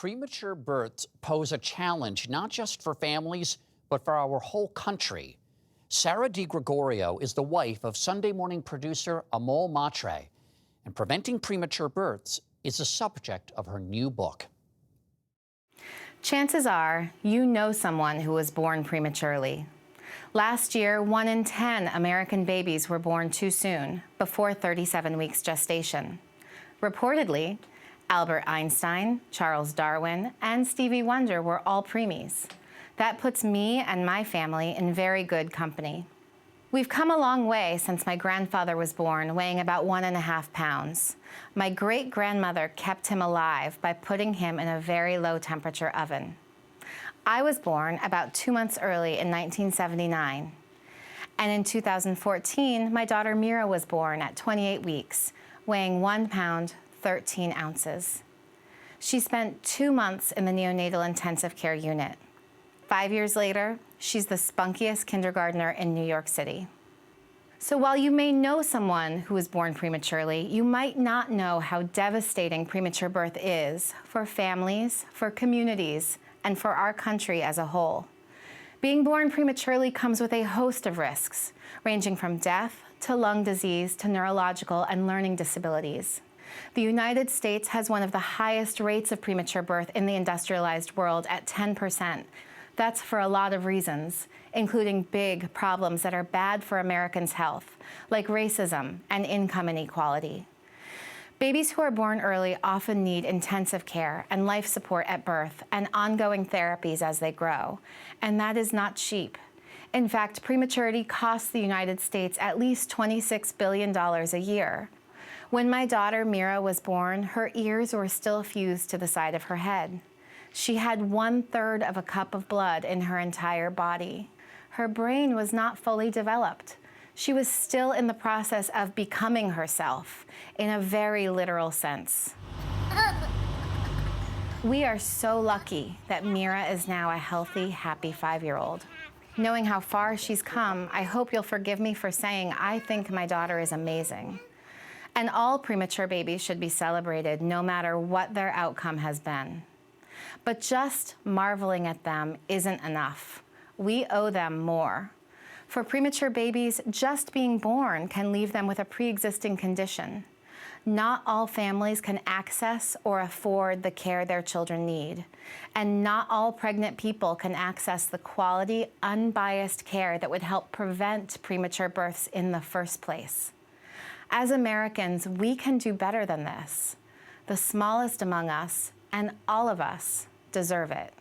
Premature births pose a challenge not just for families, but for our whole country. Sarah DiGregorio is the wife of Sunday Morning producer Amol Matre, and preventing premature births is the subject of her new book. Chances are you know someone who was born prematurely. Last year, 1 in 10 American babies were born too soon, before 37 weeks gestation. Reportedly, Albert Einstein, Charles Darwin, and Stevie Wonder were all preemies. That puts me and my family in very good company. We've come a long way since my grandfather was born, weighing about 1.5 pounds. My great-grandmother kept him alive by putting him in a very low-temperature oven. I was born about 2 months early in 1979. And in 2014, my daughter Mira was born at 28 weeks, weighing 1 pound, 13 ounces. She spent 2 months in the neonatal intensive care unit. 5 years later, she's the spunkiest kindergartner in New York City. So while you may know someone who was born prematurely, you might not know how devastating premature birth is for families, for communities, and for our country as a whole. Being born prematurely comes with a host of risks, ranging from death to lung disease to neurological and learning disabilities. The United States has one of the highest rates of premature birth in the industrialized world at 10%. That's for a lot of reasons, including big problems that are bad for Americans' health, like racism and income inequality. Babies who are born early often need intensive care and life support at birth and ongoing therapies as they grow, and that is not cheap. In fact, prematurity costs the United States at least $26 billion a year. When my daughter Mira was born, her ears were still fused to the side of her head. She had 1/3 of a cup of blood in her entire body. Her brain was not fully developed. She was still in the process of becoming herself, in a very literal sense. We are so lucky that Mira is now a healthy, happy 5-year-old. Knowing how far she's come, I hope you'll forgive me for saying I think my daughter is amazing. And all premature babies should be celebrated, no matter what their outcome has been. But just marveling at them isn't enough. We owe them more. For premature babies, just being born can leave them with a pre-existing condition. Not all families can access or afford the care their children need. And not all pregnant people can access the quality, unbiased care that would help prevent premature births in the first place. As Americans, we can do better than this. The smallest among us, and all of us, deserve it.